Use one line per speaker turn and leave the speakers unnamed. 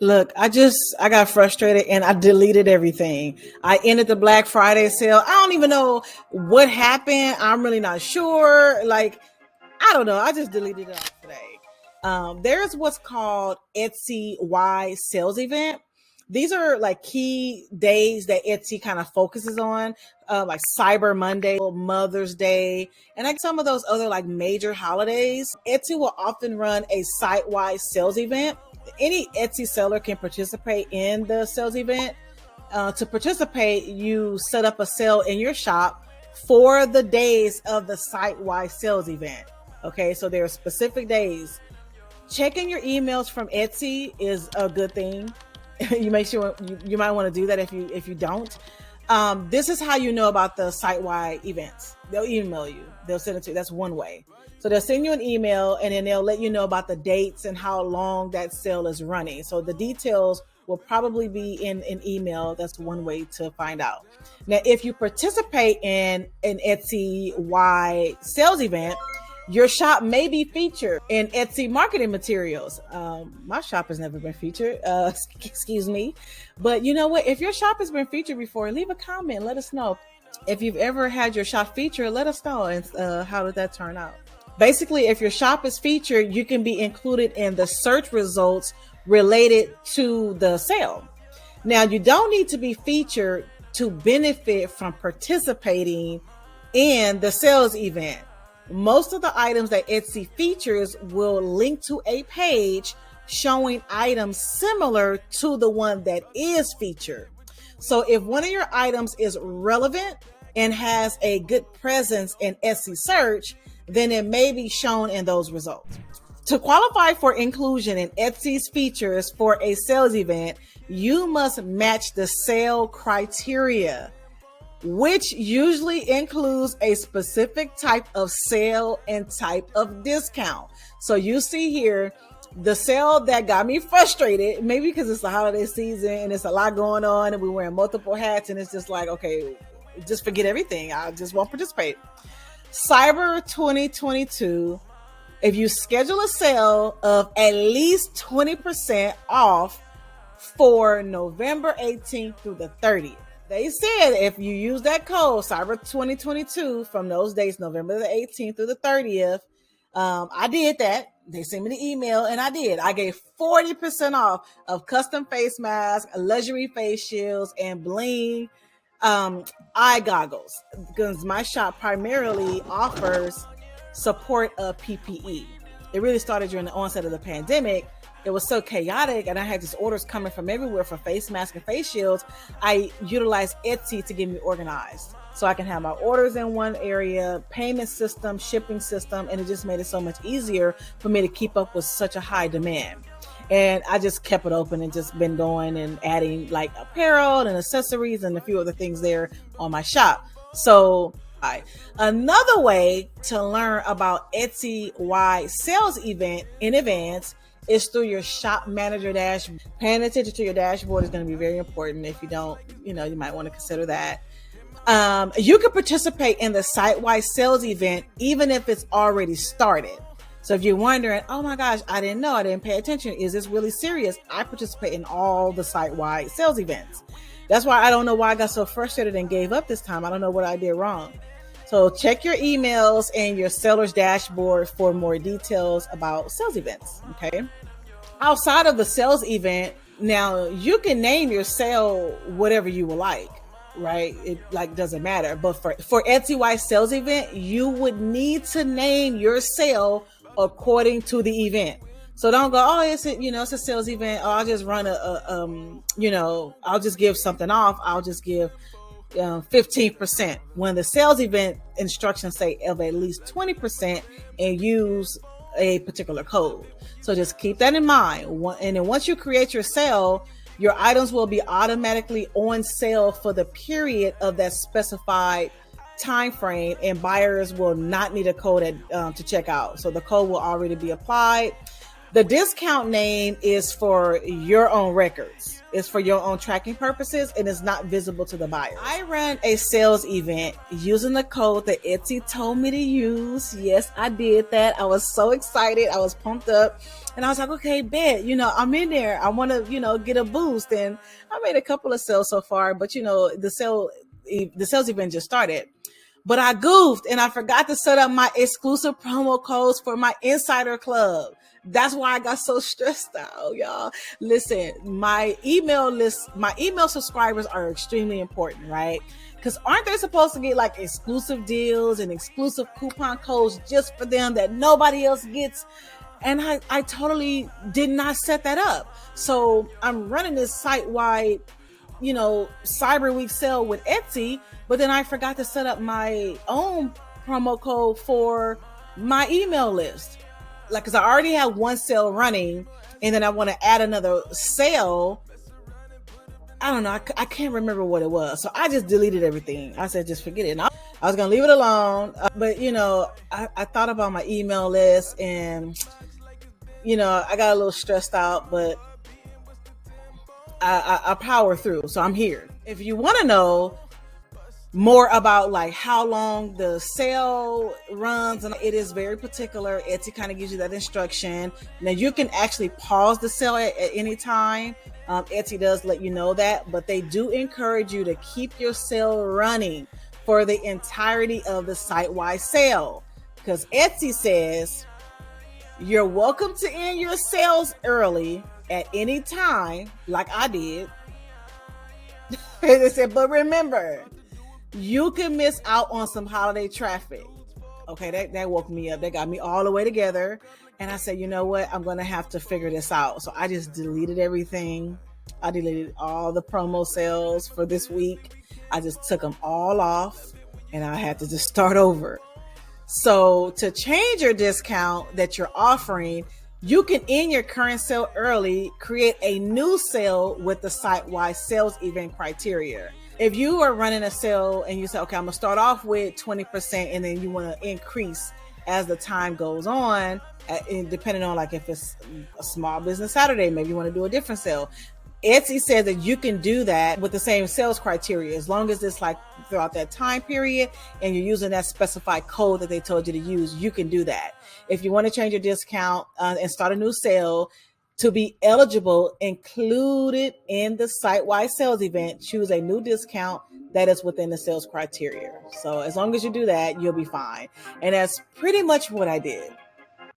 Look, I got frustrated and I deleted everything. I ended the Black Friday sale. I don't even know what happened. I'm really not sure. Like, I don't know. I just deleted it all today. There's what's called Etsy Y sales event. These are like key days that Etsy kind of focuses on, like Cyber Monday, Mother's Day, and like some of those other like major holidays. Etsy will often run a site-wide sales event. Any Etsy seller can participate in the sales event. To participate, you set up a sale in your shop for the days of the site-wide sales event. Okay, so there are specific days. Checking your emails from Etsy is a good thing. You make sure you might want to do that if you don't. This is how you know about the site-wide events. They'll email you. They'll send it to you. That's one way. So they'll send you an email and then they'll let you know about the dates and how long that sale is running. So the details will probably be in an email. That's one way to find out. Now, if you participate in an Etsy-wide sales event, your shop may be featured in Etsy marketing materials. My shop has never been featured, excuse me. But you know what? If your shop has been featured before, leave a comment. Let us know. If you've ever had your shop featured, let us know. And how did that turn out? Basically, if your shop is featured, you can be included in the search results related to the sale. Now, you don't need to be featured to benefit from participating in the sales event. Most of the items that Etsy features will link to a page showing items similar to the one that is featured. So if one of your items is relevant and has a good presence in Etsy search, then it may be shown in those results. To qualify for inclusion in Etsy's features for a sales event, you must match the sale criteria, which usually includes a specific type of sale and type of discount. So you see here, the sale that got me frustrated, maybe because it's the holiday season and it's a lot going on and we're wearing multiple hats and it's just like, okay, just forget everything. I just won't participate. Cyber 2022, if you schedule a sale of at least 20% off for November 18th through the 30th. They said if you use that code Cyber 2022 from those dates, November the 18th through the 30th, I did that. They sent me the email and I did. I gave 40% off of custom face masks, luxury face shields, and bling eye goggles, because my shop primarily offers support of PPE. It really started during the onset of the pandemic. It was so chaotic and I had these orders coming from everywhere for face masks and face shields. I utilized Etsy to get me organized so I can have my orders in one area, payment system, shipping system, and it just made it so much easier for me to keep up with such a high demand. And I just kept it open and just been going and adding like apparel and accessories and a few other things there on my shop. So another way to learn about Etsy Y sales event in advance is through your shop manager dashboard. Paying attention to your dashboard is going to be very important. If you don't, you might want to consider that. You can participate in the site-wide sales event even if it's already started. So if you're wondering, oh my gosh, I didn't know, I didn't pay attention, is this really serious? I participate in all the site-wide sales events. That's why I don't know why I got so frustrated and gave up this time. I don't know what I did wrong. So check your emails and your seller's dashboard for more details about sales events, okay? Outside of the sales event, now you can name your sale whatever you would like, right? It doesn't matter. But for Etsy Y sales event, you would need to name your sale according to the event. So don't go, oh, it's a sales event. Oh, I'll just run I'll just give something off. I'll just give 15%. When the sales event instructions say of at least 20% and use a particular code. So just keep that in mind. And then once you create your sale, your items will be automatically on sale for the period of that specified time frame, and buyers will not need a code to check out. So the code will already be applied. The discount name is for your own records. It's for your own tracking purposes and it's not visible to the buyer. I ran a sales event using the code that Etsy told me to use. Yes, I did that. I was so excited. I was pumped up and I was like, okay, bet, I'm in there. I want to, get a boost. And I made a couple of sales so far, but the sales event just started. But I goofed and I forgot to set up my exclusive promo codes for my insider club. That's why I got so stressed out, y'all. Listen, my email subscribers are extremely important, right? Because aren't they supposed to get like exclusive deals and exclusive coupon codes just for them that nobody else gets? And I totally did not set that up. So I'm running this site-wide, Cyber Week sale with Etsy, but then I forgot to set up my own promo code for my email list. Like, cause I already have one sale running and then I want to add another sale. I don't know. I can't remember what it was. So I just deleted everything. I said, just forget it. And I was going to leave it alone. But I thought about my email list and, I got a little stressed out, but I power through. So I'm here. If you want to know more about like how long the sale runs, and it is very particular. Etsy kind of gives you that instruction. Now you can actually pause the sale at any time. Etsy does let you know that, but they do encourage you to keep your sale running for the entirety of the site-wide sale, because Etsy says you're welcome to end your sales early at any time, like I did. They said, but remember, you can miss out on some holiday traffic. Okay, that woke me up. That got me all the way together. And I said, you know what? I'm going to have to figure this out. So I just deleted everything. I deleted all the promo sales for this week. I just took them all off and I had to just start over. So to change your discount that you're offering, you can end your current sale early, create a new sale with the site-wide sales event criteria. If you are running a sale and you say, okay, I'm gonna start off with 20% and then you want to increase as the time goes on, depending on like if it's a small business Saturday, maybe you want to do a different sale. Etsy says that you can do that with the same sales criteria as long as it's like throughout that time period and you're using that specified code that they told you to use. You can do that. If you want to change your discount and start a new sale, to be eligible, included in the site-wide sales event, choose a new discount that is within the sales criteria. So as long as you do that, you'll be fine. And that's pretty much what I did.